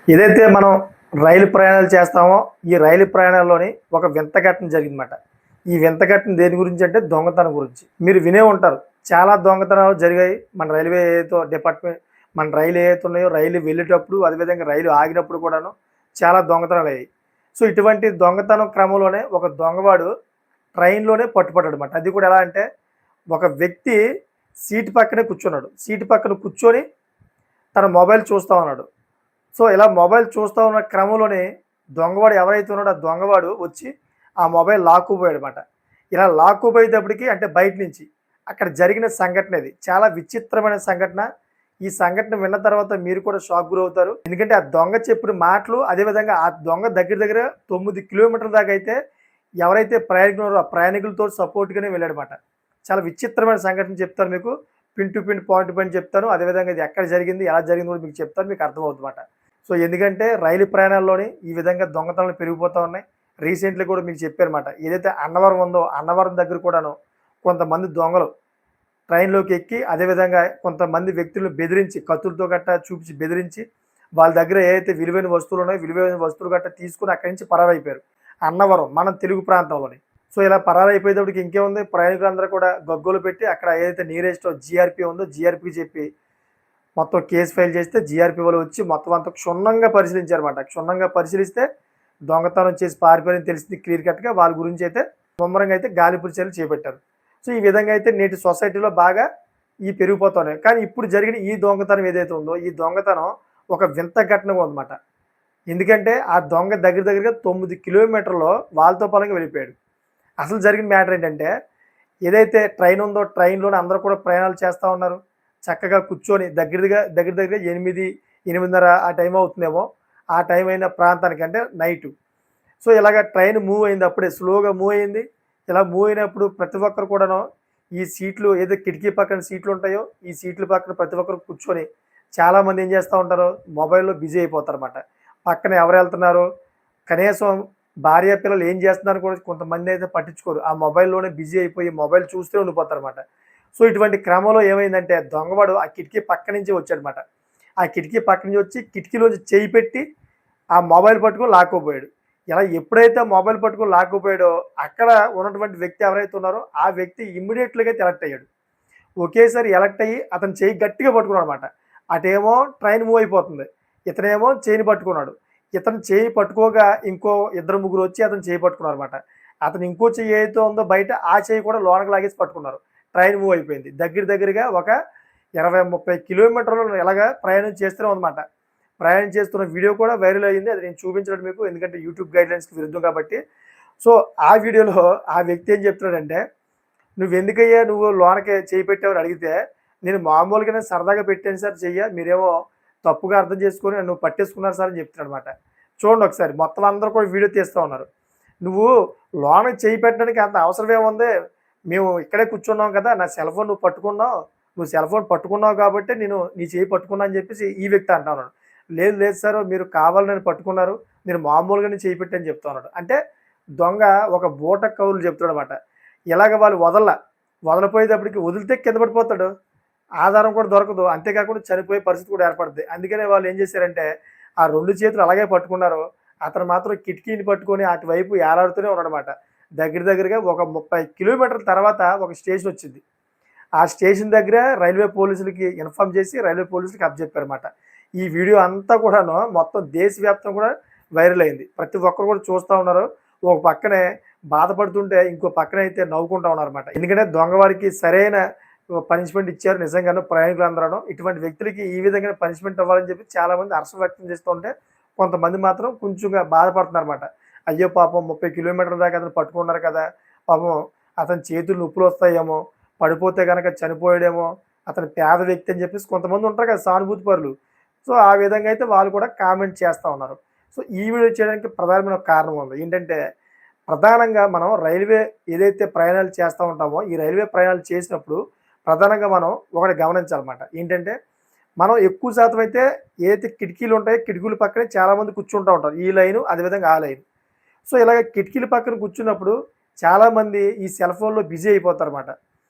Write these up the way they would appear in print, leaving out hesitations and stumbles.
ఏదైతే మనం రైలు ప్రయాణాలు చేస్తామో, ఈ రైలు ప్రయాణాల్లోని ఒక వింత ఘటన జరిగిందన్నమాట. ఈ వింత ఘటన దేని గురించి అంటే దొంగతనం గురించి. మీరు వినే ఉంటారు. చాలా దొంగతనాలు జరిగాయి. మన రైల్వే ఏదైతే డిపార్ట్‌మెంట్ మన రైలు ఏవైతే ఉన్నాయో, రైలు వెళ్ళేటప్పుడు, అదేవిధంగా రైలు ఆగినప్పుడు కూడాను చాలా దొంగతనాలయ్యాయి. సో, ఇటువంటి దొంగతనం క్రమంలోనే ఒక దొంగవాడు ట్రైన్‌లోనే పట్టుబడ్డాడన్నమాట. అది కూడా ఎలా అంటే, ఒక వ్యక్తి సీటు పక్కనే కూర్చున్నాడు. సీటు పక్కన కూర్చొని తన మొబైల్ చూస్తా ఉన్నాడు. సో, ఇలా మొబైల్ చూస్తా ఉన్న క్రమంలోనే దొంగవాడు ఎవరైతే ఉన్నాడో ఆ దొంగవాడు వచ్చి ఆ మొబైల్ లాక్కుపోయాడనమాట. ఇలా లాక్కుపోయేటప్పటికి అంటే బయట నుంచి అక్కడ జరిగిన సంఘటన ఇది. చాలా విచిత్రమైన సంఘటన. ఈ సంఘటన విన్న తర్వాత మీరు కూడా షాక్ గురవుతారు. ఎందుకంటే ఆ దొంగ చెప్పిన మాటలు అదేవిధంగా ఆ దొంగ దగ్గర దగ్గర 9 కిలోమీటర్ల దాకా అయితే ఎవరైతే ప్రయాణికులు ఉన్నారో ఆ ప్రయాణికులతో సపోర్ట్‌గానే వెళ్ళాడనమాట. చాలా విచిత్రమైన సంఘటన చెప్తాను మీకు. Pin to pin, point to point చెప్తాను. అదేవిధంగా ఇది ఎక్కడ జరిగింది, ఎలా జరిగింది కూడా మీకు చెప్తాను. మీకు అర్థమవుతుందన్నమాట. సో, ఎందుకంటే రైలు ప్రయాణాల్లోని ఈ విధంగా దొంగతనాలు పెరిగిపోతా ఉన్నాయి. రీసెంట్‌లీ కూడా మీకు చెప్పానమాట. ఏదైతే అన్నవరం ఉందో, అన్నవరం దగ్గర కూడాను కొంతమంది దొంగలు ట్రైన్‌లోకి ఎక్కి, అదేవిధంగా కొంతమంది వ్యక్తులను బెదిరించి, కత్తులతో గట్టా చూపించి బెదిరించి, వాళ్ళ దగ్గర ఏదైతే విలువైన వస్తువులు ఉన్నాయో, విలువైన వస్తువులు గట్టా తీసుకొని అక్కడి నుంచి పరారైపోయారు. అన్నవరం మన తెలుగు ప్రాంతంలోని. సో, ఇలా పరారైపోయేటప్పటికి ఇంకేముంది ప్రయాణికులందరూ కూడా గగ్గోలు పెట్టి అక్కడ ఏదైతే నియరెస్ట్ జీఆర్‌పీ ఉందో జీఆర్‌పీకి చెప్పి మొత్తం కేస్ ఫైల్ చేస్తే జీఆర్‌పీ వాళ్ళు వచ్చి మొత్తం అంతా క్షుణ్ణంగా పరిశీలించారన్నమాట. క్షుణ్ణంగా పరిశీలిస్తే దొంగతనం చేసి పారిపోయారని తెలిసింది క్లియర్ కట్‌గా. వాళ్ళ గురించి అయితే ముమ్మరంగా అయితే గాలింపు చర్యలు చేపట్టారు. సో, ఈ విధంగా అయితే నేటి సొసైటీలో బాగా పెరిగిపోతున్నాయి. కానీ ఇప్పుడు జరిగిన ఈ దొంగతనం ఏదైతే ఉందో, ఈ దొంగతనం ఒక వింత ఘటనగా ఉందన్నమాట. ఎందుకంటే ఆ దొంగ దగ్గర దగ్గరగా 9 కిలోమీటర్లు వాళ్ళతో పలంగా వెళ్ళిపోయాడు. అసలు జరిగిన మ్యాటర్ ఏంటంటే, ఏదైతే ట్రైన్ ఉందో ట్రైన్‌లోనే అందరూ కూడా ప్రయాణాలు చేస్తా ఉన్నారు. చక్కగా కూర్చొని దగ్గర దగ్గర 8, 8:30 ఆ టైం అవుతుందేమో. ఆ టైం అయిన ప్రాంతానికి అంటే నైటు. సో, ఇలాగ ట్రైన్ మూవ్ అయింది అప్పుడే స్లోగా మూవ్ అయింది. ఇలా మూవ్ అయినప్పుడు ప్రతి ఒక్కరు కూడాను ఈ సీట్లు ఏదో కిటికీ పక్కన సీట్లు ఉంటాయో, ఈ సీట్ల పక్కన ప్రతి ఒక్కరు కూర్చొని చాలామంది ఏం చేస్తా ఉంటారు, మొబైల్‌లో బిజీ అయిపోతారన్నమాట. పక్కన ఎవరెళ్తున్నారు, కనీసం భార్య పిల్లలు ఏం చేస్తున్నారని కూడా కొంతమందైతే పట్టించుకోరు. ఆ మొబైల్‌లోనే బిజీ అయిపోయి మొబైల్ చూస్తూ ఉండిపోతారన్నమాట. సో, ఇటువంటి క్రమంలో ఏమైందంటే దొంగవాడు ఆ కిటికీ పక్క నుంచి వచ్చాడనమాట. ఆ కిటికీ పక్క నుంచి వచ్చి కిటికీలోంచి చెయ్యి పెట్టి ఆ మొబైల్ పట్టుకొని లాక్కుపోయాడు. ఇలా ఎప్పుడైతే మొబైల్ పట్టుకొని లాక్కుపోయాడో అక్కడ ఉన్నటువంటి వ్యక్తి ఎవరైతే ఉన్నారో ఆ వ్యక్తి ఇమ్మీడియేట్‌లీగా ఎలర్ట్ అయ్యాడు. ఒకేసారి ఎలర్ట్ అయ్యి అతని చెయ్యి గట్టిగా పట్టుకున్నాడనమాట. అటేమో ట్రైన్ మూవ్ అయిపోతుంది. ఇతనేమో చెయ్యిని పట్టుకున్నాడు. ఇతను చెయ్యి పట్టుకోగా ఇంకో ఇద్దరు ముగ్గురు వచ్చి అతని చెయ్యి పట్టుకున్నారనమాట. అతను ఇంకో చెయ్యి ఏదైతే ఉందో బయట ఆ చెయ్యి కూడా లోనకి లాగేసి పట్టుకున్నారు. ట్రైన్ మూవ్ అయిపోయింది. దగ్గరగా ఒక 20, 30 కిలోమీటర్లు ఇలాగా ప్రయాణం చేస్తూనే ఉందన్నమాట. ప్రయాణం చేస్తున్న వీడియో కూడా వైరల్ అయ్యింది. అది నేను చూపించలేదు మీకు. ఎందుకంటే యూట్యూబ్ గైడ్‌లైన్స్‌కి విరుద్ధం కాబట్టి. సో, ఆ వీడియోలో ఆ వ్యక్తి ఏం చెప్తున్నాడంటే, "నువ్వెందుకయ్యా నువ్వు లోనకి చెయ్యి పెట్టావని అడిగితే, నేను మామూలుగానే సరదాగా పెట్టాను సార్ చెయ్య. మీరేమో తప్పుగా అర్థం చేసుకొని నన్ను పట్టేసుకున్నారు సార్" అని చెప్తున్నాడన్నమాట. చూడండి ఒకసారి మొత్తం అందరూ కూడా వీడియో తీస్తా ఉన్నారు. "నువ్వు లోనకి చెయ్యి పెట్టడానికి అంత అవసరం ఏముంది? మేము ఇక్కడే కూర్చున్నాం కదా! నా సెల్ ఫోన్ నువ్వు పట్టుకున్నావు. నువ్వు సెల్ ఫోన్ పట్టుకున్నావు కాబట్టే నేను నీ చెయ్యి పట్టుకున్నా" అని చెప్పేసి ఈ వ్యక్తి అంటా ఉన్నాడు. "లేదు లేదు సార్ మీరు కావాలని పట్టుకున్నారు. నేను మామూలుగానే చెయ్యి పెట్టానని" చెప్తా ఉన్నాడు. అంటే దొంగ ఒక బూట కబుర్లు చెప్తాడనమాట. ఇలాగ వాళ్ళు వదలపోయేటప్పటికి వదిలితే కింద పడిపోతాడు. ఆధారం కూడా దొరకదు. అంతేకాకుండా చనిపోయే పరిస్థితి కూడా ఏర్పడుద్ది. అందుకనే వాళ్ళు ఏం చేశారంటే, ఆ 2 చేతులు అలాగే పట్టుకున్నారు. అతను మాత్రం కిటికీని పట్టుకొని అటువైపు ఏలాడుతూనే ఉన్నాడనమాట. దగ్గరగా ఒక 30 కిలోమీటర్ల తర్వాత ఒక స్టేషన్ వచ్చింది. ఆ స్టేషన్ దగ్గర రైల్వే పోలీసులకి ఇన్ఫార్మ్ చేసి రైల్వే పోలీసులకి అప్పజెప్పారన్నమాట. ఈ వీడియో అంతా కూడాను మొత్తం దేశవ్యాప్తంగా కూడా వైరల్ అయింది. ప్రతి ఒక్కరు కూడా చూస్తా ఉన్నారు. ఒక పక్కనే బాధపడుతుంటే ఇంకో పక్కనైతే నవ్వుకుంటా ఉన్నారన్నమాట. ఎందుకంటే దొంగవాడికి సరైన పనిష్మెంట్ ఇచ్చారు నిజంగాను ప్రయాణికులందరూను. ఇటువంటి వ్యక్తులకి ఈ విధంగానే పనిష్మెంట్ ఇవ్వాలని చెప్పి చాలామంది హర్షం వ్యక్తం చేస్తూ ఉంటే, కొంతమంది మాత్రం కొంచెంగా బాధపడుతున్నారన్నమాట. అయ్యో పాపం 30 కిలోమీటర్ల దాకా అతను పట్టుకున్నారు కదా! పాపం అతని చేతులు నొప్పులొస్తాయేమో, పడిపోతే గనక చనిపోయాడేమో, అతను పేద వ్యక్తి అని చెప్పేసి కొంతమంది ఉంటారు కదా సానుభూతి పరులు. సో, ఆ విధంగా అయితే వాళ్ళు కూడా కామెంట్ చేస్తా ఉన్నారు. సో, ఈ వీడియో చేయడానికి ప్రధానమైన ఒక కారణం ఉంది. ఏంటంటే, ప్రధానంగా మనం రైల్వే ఏదైతే ప్రయాణాలు చేస్తా ఉంటామో, ఈ రైల్వే ప్రయాణాలు చేసినప్పుడు ప్రధానంగా మనం ఒకటి గమనించాలన్నమాట. ఏంటంటే, మనం ఎక్కువ శాతం అయితే ఏదైతే కిటికీలు ఉంటాయో, కిటికీల పక్కనే చాలామంది కూర్చుంటా ఉంటారు. ఈ లైను, అదేవిధంగా ఆ లైను. సో, ఇలాగ కిటికీల పక్కన కూర్చున్నప్పుడు చాలామంది ఈ సెల్ ఫోన్‌లో బిజీ అయిపోతారన్నమాట.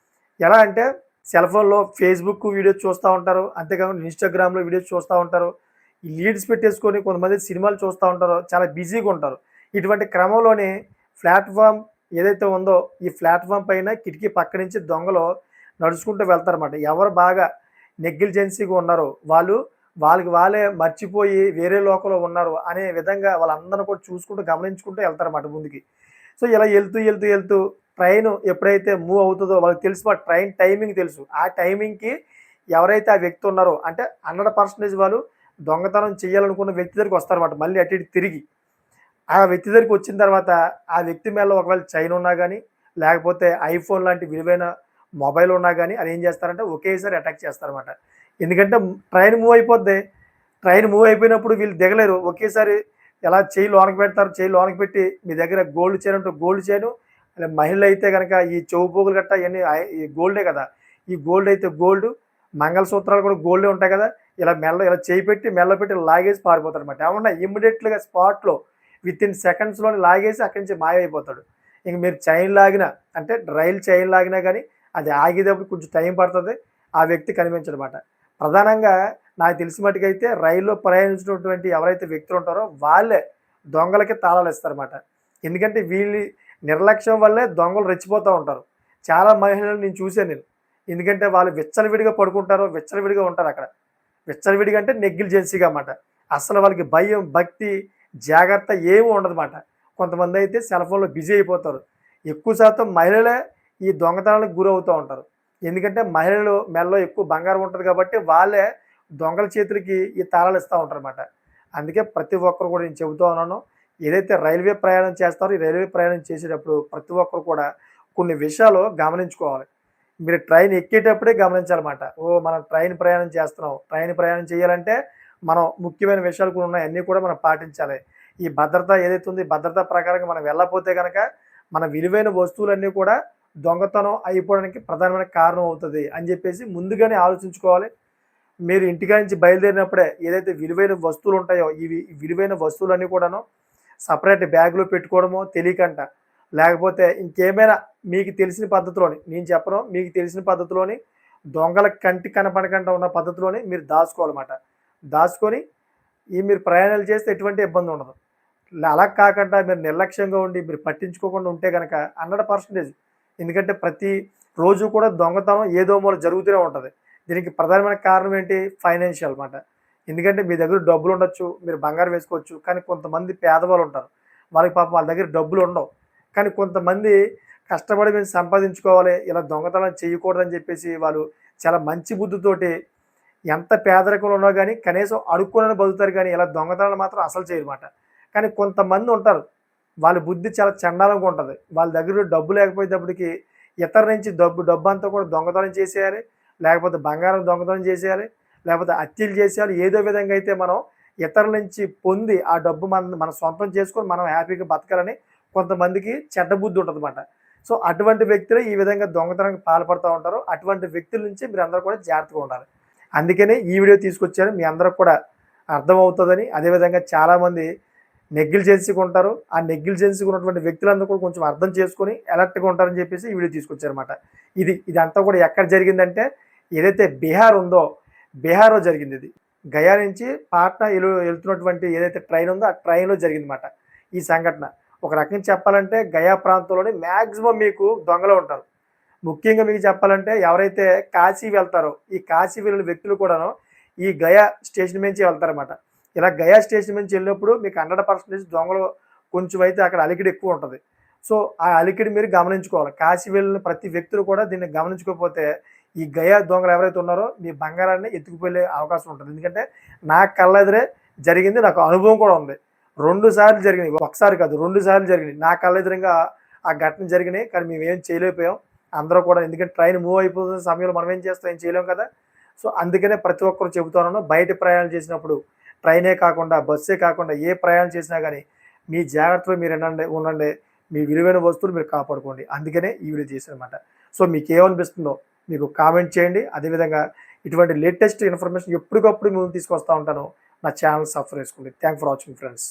ఎలా అంటే సెల్ ఫోన్‌లో ఫేస్‌బుక్ వీడియోస్ చూస్తా ఉంటారు. అంతేకాకుండా ఇన్‌స్టాగ్రామ్‌లో వీడియోస్ చూస్తా ఉంటారు. ఈ లీడ్స్ పెట్టేసుకొని కొంతమంది సినిమాలు చూస్తూ ఉంటారు, చాలా బిజీగా ఉంటారు. ఇటువంటి క్రమంలోనే ప్లాట్‌ఫార్మ్ ఏదైతే ఉందో, ఈ ప్లాట్‌ఫార్మ్ పైన కిటికీ పక్క నుంచి దొంగలు నడుచుకుంటూ వెళ్తారన్నమాట. ఎవరు బాగా నెగ్లిజెన్సీగా ఉన్నారో వాళ్ళకి వాళ్ళే మర్చిపోయి వేరే లోకంలో ఉన్నారు అనే విధంగా వాళ్ళందరిని కూడా చూసుకుంటూ, గమనించుకుంటూ వెళ్తారన్నమాట ముందుకి. సో, ఇలా వెళ్తూ ట్రైను ఎప్పుడైతే మూవ్ అవుతదో వాళ్ళకి తెలుసు, ట్రైన్ టైమింగ్ తెలుసు. ఆ టైమింగ్‌కి ఎవరైతే ఆ వ్యక్తి ఉన్నారో అంటే 100% వాళ్ళు దొంగతనం చేయాలనుకున్న వ్యక్తి దగ్గరికి వస్తారన్నమాట. మళ్ళీ అటు ఇటు తిరిగి. ఆ వ్యక్తి దగ్గరికి వచ్చిన తర్వాత ఆ వ్యక్తి మెడలో ఒకవేళ చైన్ ఉన్నా గానీ, లేకపోతే ఐఫోన్ లాంటి విలువైన మొబైల్ ఉన్నా గానీ అదేం చేస్తారంటే ఒకేసారి అటాక్ చేస్తారన్నమాట. ఎందుకంటే ట్రైన్ మూవ్ అయిపోద్ది. ట్రైన్ మూవ్ అయిపోయినప్పుడు వీళ్ళు దిగలేరు. ఒకేసారి ఎలా చెయ్యి లోనకి పెడతారు. చెయ్యి లోనకి పెట్టి మీ దగ్గర గోల్డ్ చైన్ ఉంటే గోల్డ్ చైను, మహిళలైతే గనక ఈ చెవు పోగులు గట్టా ఇయన్నీ ఈ గోల్డే కదా! ఈ గోల్డ్ అయితే గోల్డు, మంగళసూత్రాలు కూడా గోల్డే ఉంటాయి కదా! ఇలా మెడలో ఇలా చెయ్యి పెట్టి మెడలో పెట్టి లాగేసి పారిపోతాడన్నమాట. ఏమన్నా ఇమ్మీడియేట్‌గా స్పాట్‌లో వితిన్ సెకండ్స్‌లోనే లాగేసి అక్కడి నుంచి మాయమైపోతాడు. ఇంక మీరు చైన్ లాగినా అంటే రైలు చైన్ లాగినా గానీ అది ఆగేటప్పుడు కొంచెం టైం పడతది. ఆ వ్యక్తి కనిపించడమాట. ప్రధానంగా నాకు తెలిసిన మట్టుకైతే రైల్లో ప్రయాణించినటువంటి ఎవరైతే వ్యక్తులుంటారో వాళ్ళే దొంగలకి తాళాలిస్తారన్నమాట. ఎందుకంటే వీళ్ళి నిర్లక్ష్యం వల్లే దొంగలు రెచ్చిపోతూ ఉంటారు. చాలా మహిళలు నేను చూసాను నేను. ఎందుకంటే వాళ్ళు విచ్చలవిడిగా పడుకుంటారు, విచ్చలవిడిగా ఉంటారక్కడ. విచ్చలవిడిగా అంటే నెగ్లిజెన్సీగా మాట. అస్సలు వాళ్ళకి భయం, భక్తి, జాగ్రత్త ఏమి ఉండదుమాట. కొంతమందైతే సెల్ ఫోన్‌లో బిజీ అయిపోతారు. ఎక్కువ శాతం మహిళలే ఈ దొంగతనాలకు గురవుతూ ఉంటారు. ఎందుకంటే మహిళలు మెడలో ఎక్కువ బంగారం ఉంటది కాబట్టి వాళ్ళే దొంగల చేతులకి ఈ తాళాలు ఇస్తా ఉంటారన్నమాట. అందుకే ప్రతి ఒక్కరు కూడా నేను చెబుతూ ఉన్నాను. ఏదైతే రైల్వే ప్రయాణం చేస్తారో, ఈ రైల్వే ప్రయాణం చేసేటప్పుడు ప్రతి ఒక్కరు కూడా కొన్ని విషయాలు గమనించుకోవాలి. మీరు ట్రైన్ ఎక్కేటప్పుడే గమనించాలన్నమాట. ఓహ్! మనం ట్రైన్ ప్రయాణం చేస్తున్నాం. ట్రైన్ ప్రయాణం చేయాలంటే మనం ముఖ్యమైన విషయాలు కూడా ఉన్నాయి. అన్నీ కూడా మనం పాటించాలి. ఈ భద్రత ఏదైతే ఉందో, ఈ భద్రత ప్రకారంగా మనం వెళ్ళకపోతే గనక మన విలువైన వస్తువులన్నీ కూడా దొంగతనం అయిపోవడానికి ప్రధానమైన కారణం అవుతది అని చెప్పేసి ముందుగానే ఆలోచించుకోవాలి. మీరు ఇంటికాడ నుంచి బయలుదేరినప్పుడే ఏదైతే విలువైన వస్తువులు ఉంటాయో, ఈ విలువైన వస్తువులన్నీ కూడాను సెపరేట్ బ్యాగ్‌లో పెట్టుకోవడమో తెలియకంట, లేకపోతే ఇంకేమైనా మీకు తెలిసిన పద్ధతిలోని, నేను చెప్పను, మీకు తెలిసిన పద్ధతిలోని దొంగల కంటికి కనపడకుండా ఉన్న పద్ధతిలోని మీరు దాచుకోవాలన్నమాట. దాచుకొని మీరు ప్రయాణాలు చేస్తే ఎటువంటి ఇబ్బంది ఉండదు. అలా కాకుండా మీరు నిర్లక్ష్యంగా ఉండి మీరు పట్టించుకోకుండా ఉంటే గనక 100% ఎందుకంటే ప్రతి రోజు కూడా దొంగతనం ఏదో మూల జరుగుతూనే ఉంటది. దీనికి ప్రధానమైన కారణం ఏంటి? ఫైనాన్షియల్ మాట. ఎందుకంటే మీ దగ్గర డబ్బులుండొచ్చు, మీరు బంగారం వేసుకోవచ్చు. కానీ కొంతమంది పేదవాళ్ళుంటారు. వాళ్ళకి పాపం వాళ్ళ దగ్గర డబ్బులుండవు. కానీ కొంతమంది కష్టపడి మేము సంపాదించుకోవాలి, ఇలా దొంగతనం చేయకూడదని చెప్పేసి వాళ్ళు చాలా మంచి బుద్ధితోటి ఎంత పేదరికంలో ఉన్నా గానీ కనీసం అడుక్కోనైనా బతుకుతారు గానీ ఇలా దొంగతనాలు మాత్రం అసలు చేయరుమాట. కానీ కొంతమంది ఉంటారు. వాళ్ళ బుద్ధి చాలా చండాలంగా ఉంటది. వాళ్ళ దగ్గర డబ్బు లేకపోయేటప్పటికి ఇతరుల నుంచి డబ్బంతా కూడా దొంగతనం చేసేయాలి. లేకపోతే బంగారం దొంగతనం చేసేయాలి. లేకపోతే హత్యలు చేసేయాలి. ఏదో విధంగా అయితే మనం ఇతరుల నుంచి పొంది ఆ డబ్బు మన సొంతం చేసుకొని మనం హ్యాపీగా బతకాలని కొంతమందికి చెడ్డ బుద్ధి ఉంటదన్నమాట. సో, అటువంటి వ్యక్తులే ఈ విధంగా దొంగతనానికి పాల్పడుతూ ఉంటారు. అటువంటి వ్యక్తుల నుంచి మీరందరూ కూడా జాగ్రత్తగా ఉండాలి. అందుకనే ఈ వీడియో తీసుకొచ్చాను. మీ అందరికి కూడా అర్థమవుతదని. అదేవిధంగా చాలామంది నెగ్లిజెన్సీగా ఉంటారు. ఆ నెగ్లిజెన్సీగా ఉన్నటువంటి వ్యక్తులందరూ కూడా కొంచెం అర్థం చేసుకొని అలర్ట్‌గా ఉంటారని చెప్పేసి ఈ వీడియో తీసుకొచ్చారన్నమాట. ఇదంతా కూడా ఎక్కడ జరిగిందంటే ఏదైతే బీహార్ ఉందో, బీహార్‌లో జరిగిందిది. గయా నుంచి పాట్నా వెళ్తున్నటువంటి ఏదైతే ట్రైన్ ఉందో ఆ ట్రైన్‌లో జరిగిందన్నమాట ఈ సంఘటన. ఒక రకంగా చెప్పాలంటే గయా ప్రాంతంలోని మాక్సిమం మీకు దొంగలే ఉంటారు. ముఖ్యంగా మీకు చెప్పాలంటే ఎవరైతే కాశీ వెళ్తారో, ఈ కాశీ వెళ్ళిన వ్యక్తులు కూడాను ఈ గయా స్టేషన్ నుంచి వెళ్తారన్నమాట. ఇలా గయా స్టేషన్ నుంచి వెళ్ళినప్పుడు మీకు 100% దొంగలు కొంచెం అయితే అక్కడ అలికిడి ఎక్కువ ఉంటది. సో, ఆ అలికిడి మీరు గమనించుకోవాలి. కాశీ వెళ్ళిన ప్రతి వ్యక్తులు కూడా దీన్ని గమనించుకోకపోతే ఈ గయా దొంగలు ఎవరైతే ఉన్నారో మీ బంగారాన్ని ఎత్తుకుపోయే అవకాశం ఉంటది. ఎందుకంటే నా కళ్ళెదురే జరిగింది. నాకు అనుభవం కూడా ఉంది. 2 సార్లు జరిగినాయి. ఒకసారి కాదు 2 సార్లు జరిగినాయి. నా కళ్ళెదురుంగా ఆ ఘటన జరిగినాయి. కానీ మేమేం చేయలేకపోయాం. అందరూ కూడా ఎందుకంటే ట్రైన్ మూవ్ అయిపోతున్న సమయంలో మనం ఏం చేస్తాం? ఏం చేయలేం కదా! సో, అందుకనే ప్రతి ఒక్కరు చెబుతున్నాను. బయట ప్రయాణాలు చేసినప్పుడు ట్రైనే కాకుండా, బస్సే కాకుండా ఏ ప్రయాణం చేసినా గానీ మీ జాగ్రత్తలో మీరు ఉండండి. మీ విలువైన వస్తువులు మీరు కాపాడుకోండి. అందుకనే ఈ వీడియో చేశానన్నమాట. సో, మీకేమనిపిస్తుందో మీకు కామెంట్ చేయండి. అదేవిధంగా ఇటువంటి లేటెస్ట్ ఇన్ఫర్మేషన్ ఎప్పటికప్పుడు మేము తీసుకొస్తా ఉంటాను. నా ఛానల్ సబ్స్క్రైబ్ చేసుకోండి. Thanks for watching friends.